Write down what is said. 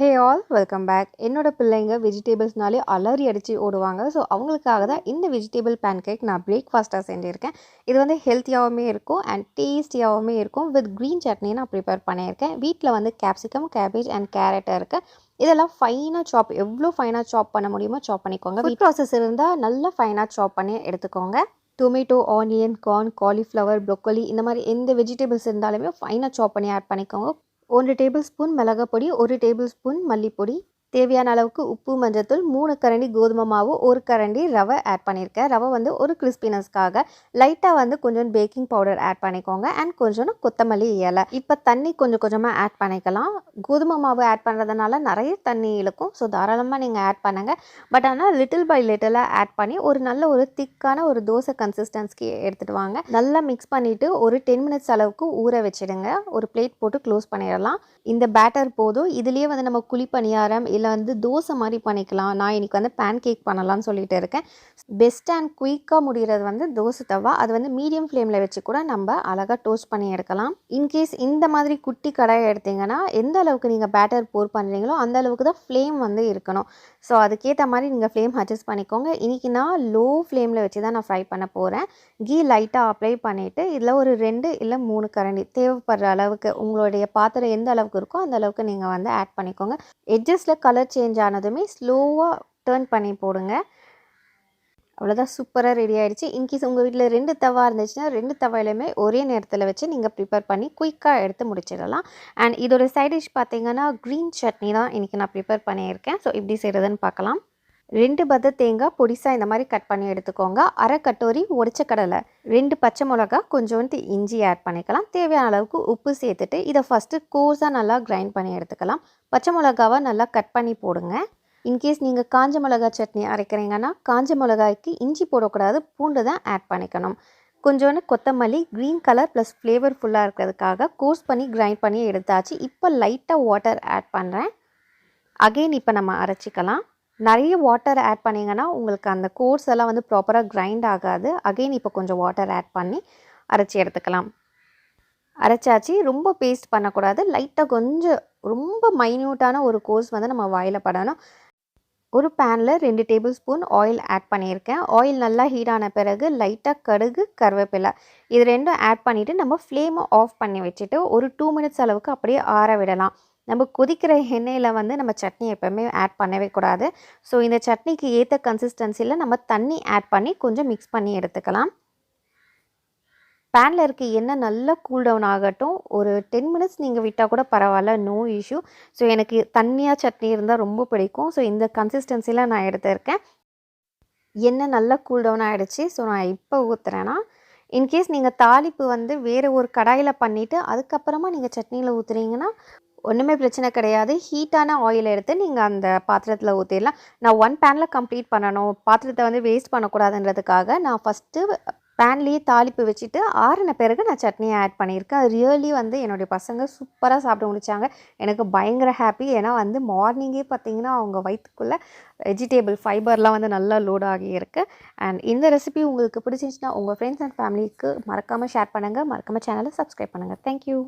Hey all welcome back. என்னோட பிள்ளைங்க வெஜிடபிள்ஸ்னாலே அலறி அடித்து ஓடுவாங்க. ஸோ அவங்களுக்காக தான் இந்த வெஜிடபிள் பேன்கேக் நான் பிரேக்ஃபாஸ்ட்டாக செஞ்சுருக்கேன். இது வந்து ஹெல்த்தியாகவுமே இருக்கும் அண்ட் டேஸ்டியாகவுமே இருக்கும். வித் க்ரீன் சட்னி நான் ப்ரிப்பேர் பண்ணியிருக்கேன். வீட்டில் வந்து கேப்சிகம், கேபேஜ் அண்ட் கேரட் இருக்குது. இதெல்லாம் ஃபைனாக சாப் எவ்வளோ ஃபைனாக சாப் பண்ண முடியுமோ சாப் பண்ணிக்கோங்க. ஃபுட் ப்ராசஸ் இருந்தால் நல்லா ஃபைனாக சாப் பண்ணி எடுத்துக்கோங்க. Tomato, onion, corn, cauliflower, broccoli இந்த மாதிரி எந்த வெஜிடபிள்ஸ் இருந்தாலுமே ஃபைனாக சாப் பண்ணி ஆட் பண்ணிக்கோங்க. 1 டேபிள் ஸ்பூன் மிளகாப்பொடி, 1 டேபிள் ஸ்பூன் மல்லிப்பொடி, தேவையான அளவுக்கு உப்பு, மஞ்சத்தூள், 3 கரண்டி கோதுமை மாவு, 1 கரண்டி ரவை ஆட் பண்ணியிருக்கேன். ரவை வந்து ஒரு கிறிஸ்பினஸ்க்காக. லைட்டாக வந்து கொஞ்சம் பேக்கிங் பவுடர் ஆட் பண்ணிக்கோங்க அண்ட் கொஞ்சம் கொத்தமல்லி இலை. இப்போ தண்ணி கொஞ்சம் கொஞ்சமாக ஆட் பண்ணிக்கலாம். கோதுமை மாவு ஆட் பண்ணுறதுனால நிறைய தண்ணி இழுக்கும். ஸோ தாராளமாக நீங்கள் ஆட் பண்ணுங்கள். பட் ஆனால் லிட்டில் பை லிட்டிலாக ஆட் பண்ணி ஒரு நல்ல ஒரு திக்கான ஒரு தோசை கன்சிஸ்டன்சிக்கு எடுத்துகிட்டு வாங்க. நல்லா மிக்ஸ் பண்ணிவிட்டு ஒரு 10 மினிட்ஸ் அளவுக்கு ஊற வச்சிடுங்க. ஒரு பிளேட் போட்டு க்ளோஸ் பண்ணிடலாம். இந்த பேட்டர் போதும். இதுலேயே வந்து நம்ம குழி பணியாரம் இல்லை வந்து தோசை மாதிரி பண்ணிக்கலாம். நான் இன்றைக்கி வந்து பேன் கேக் பண்ணலாம்னு சொல்லிட்டு இருக்கேன். பெஸ்ட் அண்ட் குயிக்காக முடிகிறது வந்து தோசை தவா. அது வந்து மீடியம் ஃப்ளேமில் வச்சு கூட நம்ம அழகாக டோஸ்ட் பண்ணி எடுக்கலாம். இன்கேஸ் இந்த மாதிரி குட்டி கடாயை எடுத்திங்கன்னா எந்த அளவுக்கு நீங்கள் பேட்டர் போர் பண்ணுறீங்களோ அந்த அளவுக்கு தான் ஃப்ளேம் வந்து இருக்கணும். ஸோ அதுக்கேற்ற மாதிரி நீங்கள் ஃப்ளேம் அட்ஜஸ்ட் பண்ணிக்கோங்க. இன்றைக்கி நான் லோ ஃப்ளேமில் வச்சு தான் நான் ஃப்ரை பண்ண போகிறேன். கீ லைட்டாக அப்ளை பண்ணிவிட்டு இதில் ஒரு 2 இல்லை 3 கரண்டி தேவைப்படுற அளவுக்கு உங்களுடைய பாத்திரம் எந்த அளவுக்கு இருக்கோ அந்த அளவுக்கு நீங்கள் வந்து ஆட் பண்ணிக்கோங்க. எட்ஜஸில் கலர் சேஞ்ச் ஆனதுமே ஸ்லோவாக டர்ன் பண்ணி போடுங்க. அவ்வளோதான், சூப்பராக ரெடி ஆகிடுச்சு. இன்கேஸ் உங்கள் வீட்டில் 2 தவா இருந்துச்சுன்னா 2 தவாயிலுமே ஒரே நேரத்தில் வச்சு நீங்கள் ப்ரிப்பேர் பண்ணி குயிக்காக எடுத்து முடிச்சிடலாம். அண்ட் இதோட சைட் டிஷ் பார்த்தீங்கன்னா க்ரீன் சட்னி தான் இன்றைக்கி நான் ப்ரிப்பேர் பண்ணியிருக்கேன். ஸோ எப்படி செய்கிறதுன்னு பார்க்கலாம். 2 பத்த தேங்காய் பொடிசாக இந்த மாதிரி கட் பண்ணி எடுத்துக்கோங்க. அரை கட்டோரி உடைச்ச கடலை, 2 பச்சை மிளகா, கொஞ்சோண்டு இஞ்சி ஆட் பண்ணிக்கலாம். தேவையான அளவுக்கு உப்பு சேர்த்துட்டு இதை ஃபஸ்ட்டு கோர்ஸாக நல்லா கிரைண்ட் பண்ணி எடுத்துக்கலாம். பச்சை மிளகாவை நல்லா கட் பண்ணி போடுங்க. இன்கேஸ் நீங்கள் காஞ்ச மிளகா சட்னி அரைக்கிறீங்கன்னா காஞ்ச மிளகாய்க்கு இஞ்சி போடக்கூடாது, பூண்டு தான் ஆட் பண்ணிக்கணும். கொஞ்சோண்டு கொத்தமல்லி, க்ரீன் கலர் ப்ளஸ் ஃப்ளேவர்ஃபுல்லாக இருக்கிறதுக்காக கோர்ஸ் பண்ணி கிரைண்ட் பண்ணி எடுத்தாச்சு. இப்போ லைட்டாக வாட்டர் ஆட் பண்ணுறேன். அகெயின் இப்போ நம்ம அரைச்சிக்கலாம். நிறைய வாட்டர் ஆட் பண்ணிங்கன்னா உங்களுக்கு அந்த கோர்ஸ் எல்லாம் வந்து ப்ராப்பராக கிரைண்ட் ஆகாது. அகெயின் இப்போ கொஞ்சம் வாட்டர் ஆட் பண்ணி அரைச்சி எடுத்துக்கலாம். அரைச்சாச்சு. ரொம்ப பேஸ்ட் பண்ணக்கூடாது. லைட்டாக கொஞ்சம் ரொம்ப மைன்யூட்டான ஒரு கோர்ஸ் வந்து நம்ம வாயில் படணும். ஒரு பேனில் 2 டேபிள் ஸ்பூன் ஆயில் ஆட் பண்ணியிருக்கேன். ஆயில் நல்லா ஹீட் ஆன பிறகு லைட்டாக கடுகு, கருவேப்பிலை இது ரெண்டும் ஆட் பண்ணிவிட்டு நம்ம ஃப்ளேமை ஆஃப் பண்ணி வச்சுட்டு ஒரு 2 மினிட்ஸ் அளவுக்கு அப்படியே ஆற விடலாம். நம்ம கொதிக்கிற எண்ணெயில் வந்து நம்ம சட்னி எப்போவுமே ஆட் பண்ணவே கூடாது. ஸோ இந்த சட்னிக்கு ஏற்ற கன்சிஸ்டன்சியில் நம்ம தண்ணி ஆட் பண்ணி கொஞ்சம் மிக்ஸ் பண்ணி எடுத்துக்கலாம். பேனில் இருக்க எண்ணெய் நல்லா கூல் டவுன் ஆகட்டும். ஒரு 10 மினிட்ஸ் நீங்கள் விட்டால் கூட பரவாயில்ல, நோ இஷ்யூ. ஸோ எனக்கு தண்ணியாக சட்னி இருந்தால் ரொம்ப பிடிக்கும். ஸோ இந்த கன்சிஸ்டன்சியில் நான் எடுத்திருக்கேன். எண்ணெய் நல்லா கூல் டவுன் ஆகிடுச்சு. ஸோ நான் இப்போ ஊற்றுறேன்னா, இன்கேஸ் நீங்கள் தாளிப்பு வந்து வேறு ஒரு கடாயில் பண்ணிவிட்டு அதுக்கப்புறமா நீங்கள் சட்னியில் ஊற்றுறீங்கன்னா ஒன்றுமே பிரச்சனை கிடையாது. ஹீட்டான ஆயில் எடுத்து நீங்கள் அந்த பாத்திரத்தில் ஊற்றிடலாம். நான் 1 பேனில் கம்ப்ளீட் பண்ணணும், பாத்திரத்தை வந்து வேஸ்ட் பண்ணக்கூடாதுன்றதுக்காக நான் ஃபஸ்ட்டு பேன்லேயே தாளிப்பு வச்சுட்டு ஆறின பிறகு நான் சட்னியை ஆட் பண்ணியிருக்கேன். அது ரியலி வந்து என்னுடைய பசங்க சூப்பராக சாப்பிட்டு முடித்தாங்க. எனக்கு பயங்கர ஹாப்பி. ஏன்னா வந்து மார்னிங்கே பார்த்திங்கன்னா அவங்க வயிற்றுக்குள்ளே வெஜிடேபிள் ஃபைபர்லாம் வந்து நல்லா லோட் ஆகியிருக்கு. அண்ட் இந்த ரெசிபி உங்களுக்கு பிடிச்சிருந்துச்சுன்னா உங்கள் ஃப்ரெண்ட்ஸ் அண்ட் ஃபேமிலிக்கு மறக்காமல் ஷேர் பண்ணுங்கள். மறக்காமல் சேனலை சப்ஸ்கிரைப் பண்ணுங்கள். தேங்க்யூ.